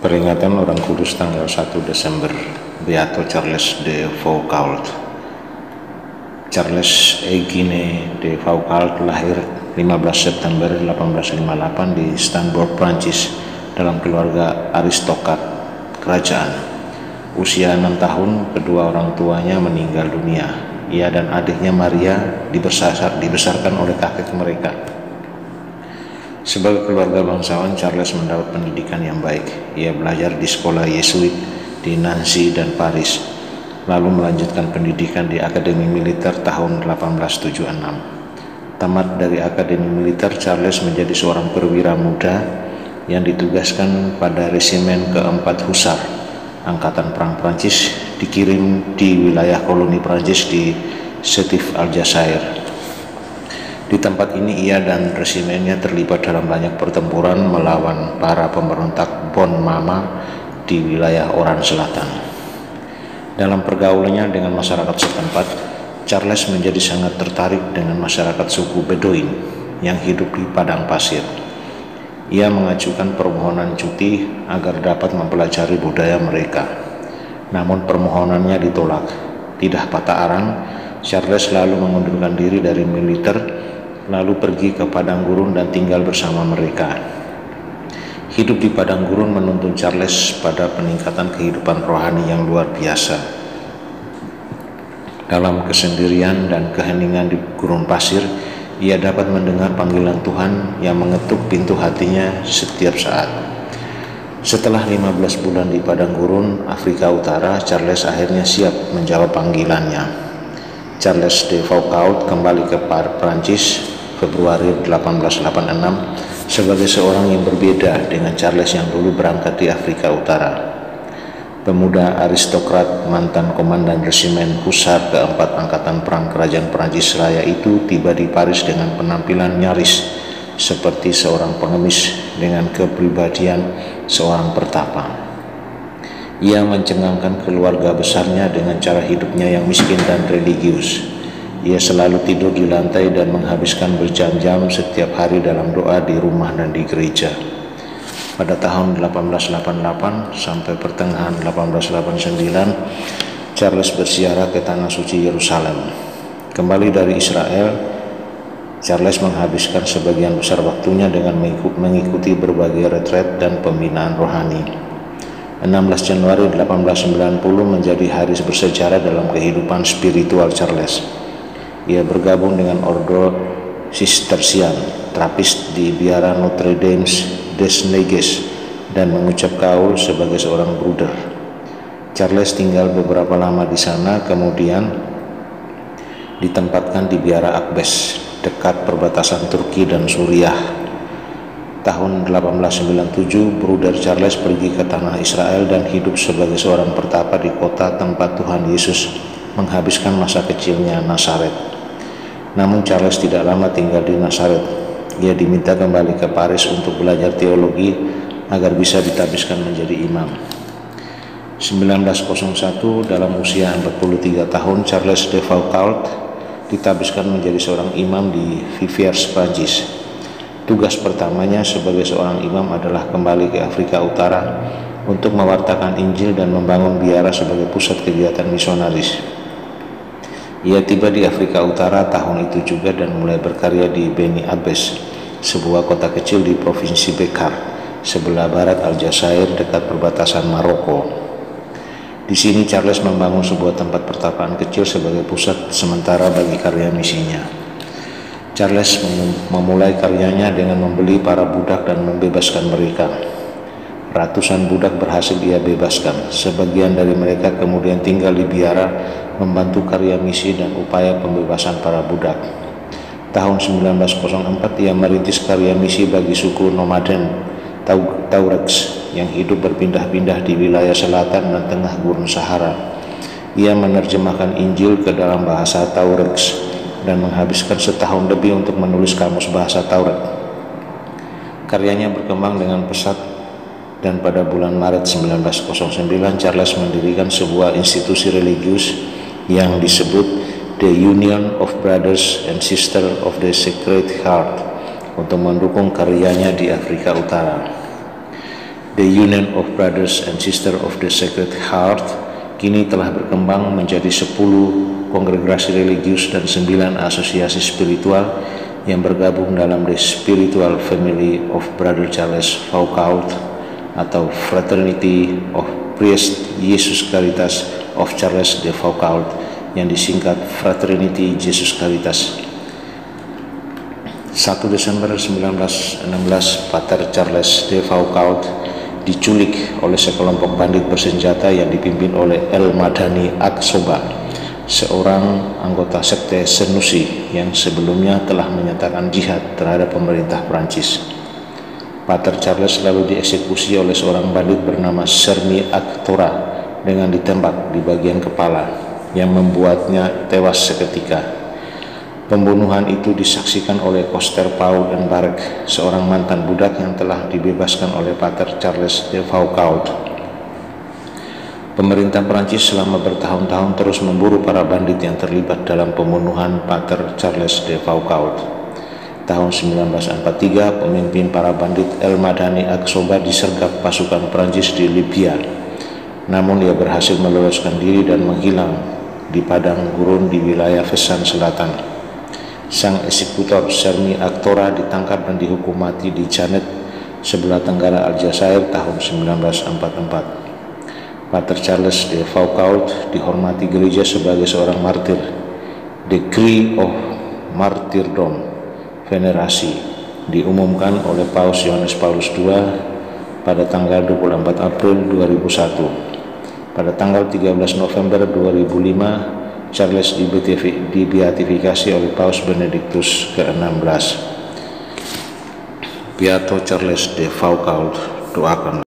Peringatan Orang Kudus tanggal 1 Desember, Beato Charles de Foucault. Charles Eugène de Foucault lahir 15 September 1858 di Stanford, Prancis, dalam keluarga aristokrat kerajaan. Usia 6 tahun, kedua orang tuanya meninggal dunia. Ia dan adiknya Maria dibesarkan oleh kakek mereka. Sebagai keluarga bangsawan, Charles mendapat pendidikan yang baik. Ia belajar di sekolah Yesuit di Nancy dan Paris, lalu melanjutkan pendidikan di Akademi Militer tahun 1876. Tamat dari Akademi Militer, Charles menjadi seorang perwira muda yang ditugaskan pada resimen keempat Husar, Angkatan Perang Prancis, dikirim di wilayah koloni Prancis di Setif Aljazair. Di tempat ini ia dan resimennya terlibat dalam banyak pertempuran melawan para pemberontak Bon Mama di wilayah Oran Selatan. Dalam pergaulannya dengan masyarakat setempat, Charles menjadi sangat tertarik dengan masyarakat suku Bedoin yang hidup di padang pasir. Ia mengajukan permohonan cuti agar dapat mempelajari budaya mereka. Namun permohonannya ditolak. Tidak patah arang, Charles lalu mengundurkan diri dari militer, lalu pergi ke padang gurun dan tinggal bersama mereka. Hidup di padang gurun menuntun Charles pada peningkatan kehidupan rohani yang luar biasa. Dalam kesendirian dan keheningan di gurun pasir, ia dapat mendengar panggilan Tuhan yang mengetuk pintu hatinya setiap saat. Setelah 15 bulan di padang gurun Afrika Utara, Charles akhirnya siap menjawab panggilannya. Charles de Foucault kembali ke Prancis Februari 1886 sebagai seorang yang berbeda dengan Charles yang dulu berangkat di Afrika Utara. Pemuda aristokrat, mantan komandan resimen Husar keempat Angkatan Perang Kerajaan Prancis Raya itu tiba di Paris dengan penampilan nyaris seperti seorang pengemis dengan kepribadian seorang pertapa. Ia mencengangkan keluarga besarnya dengan cara hidupnya yang miskin dan religius. Ia selalu tidur di lantai dan menghabiskan berjam-jam setiap hari dalam doa di rumah dan di gereja. Pada tahun 1888 sampai pertengahan 1889, Charles berziarah ke Tanah Suci Yerusalem. Kembali dari Israel, Charles menghabiskan sebagian besar waktunya dengan mengikuti berbagai retret dan pembinaan rohani. 16 Januari 1890 menjadi hari bersejarah dalam kehidupan spiritual Charles. Ia bergabung dengan Ordo Cistercian Trappist di biara Notre Dame des Neiges dan mengucap kaul sebagai seorang bruder. Charles tinggal beberapa lama di sana, kemudian ditempatkan di biara Akbes dekat perbatasan Turki dan Suriah. Tahun 1897, bruder Charles pergi ke tanah Israel dan hidup sebagai seorang pertapa di kota tempat Tuhan Yesus menghabiskan masa kecilnya, Nazaret. Namun Charles tidak lama tinggal di Nazaret. Ia diminta kembali ke Paris untuk belajar teologi agar bisa ditabiskan menjadi imam. 1901, dalam usia 43 tahun, Charles de Foucault ditabiskan menjadi seorang imam di Viviers, Prancis. Tugas pertamanya sebagai seorang imam adalah kembali ke Afrika Utara untuk mewartakan Injil dan membangun biara sebagai pusat kegiatan misionaris. Ia tiba di Afrika Utara tahun itu juga dan mulai berkarya di Beni Abbes, sebuah kota kecil di provinsi Bekkar, sebelah barat Aljazair dekat perbatasan Maroko. Di sini Charles membangun sebuah tempat pertapaan kecil sebagai pusat sementara bagi karya misinya. Charles memulai karyanya dengan membeli para budak dan membebaskan mereka. Ratusan budak berhasil ia bebaskan. Sebagian dari mereka kemudian tinggal di biara, membantu karya misi dan upaya pembebasan para budak. Tahun 1904 ia merintis karya misi bagi suku nomaden Tuaregs yang hidup berpindah-pindah di wilayah selatan dan tengah gurun Sahara. Ia menerjemahkan Injil ke dalam bahasa Tuaregs dan menghabiskan setahun lebih untuk menulis kamus bahasa Taurat. Karyanya berkembang dengan pesat dan pada bulan Maret 1909 Charles mendirikan sebuah institusi religius yang disebut The Union of Brothers and Sisters of the Sacred Heart untuk mendukung karyanya di Afrika Utara. The Union of Brothers and Sisters of the Sacred Heart kini telah berkembang menjadi 10 kongregasi religius dan 9 asosiasi spiritual yang bergabung dalam The Spiritual Family of Brother Charles Foucault atau Fraternity of Priest Jesus Caritas of Charles de Foucault yang disingkat Fraternity Jesus Caritas. 1 Desember 1916, Pater Charles de Foucault diculik oleh sekelompok bandit bersenjata yang dipimpin oleh El Madani Aqsoba, seorang anggota sekte Senussi yang sebelumnya telah menyatakan jihad terhadap pemerintah Prancis. Pater Charles lalu dieksekusi oleh seorang bandit bernama Sermi Aktora dengan ditembak di bagian kepala yang membuatnya tewas seketika. Pembunuhan itu disaksikan oleh Koster Paul dan Barek, seorang mantan budak yang telah dibebaskan oleh Pater Charles de Foucault. Pemerintah Prancis selama bertahun-tahun terus memburu para bandit yang terlibat dalam pembunuhan Pater Charles de Foucault. Tahun 1943, pemimpin para bandit El Madani Aqsoba disergap pasukan Prancis di Libya. Namun ia berhasil meloloskan diri dan menghilang di padang gurun di wilayah Fezzan Selatan. Sang eksekutor Sermi Aktora ditangkap dan dihukum mati di Janet, sebelah tenggara Aljazair tahun 1944. Pater Charles de Foucault dihormati gereja sebagai seorang martir. Decree of Martyrdom Venerasi diumumkan oleh Paus Yohanes Paulus II pada tanggal 24 April 2001. Pada tanggal 13 November 2005, Charles dibeatifikasi oleh Paus Benediktus ke-16. Beato Charles de Foucault, doakan.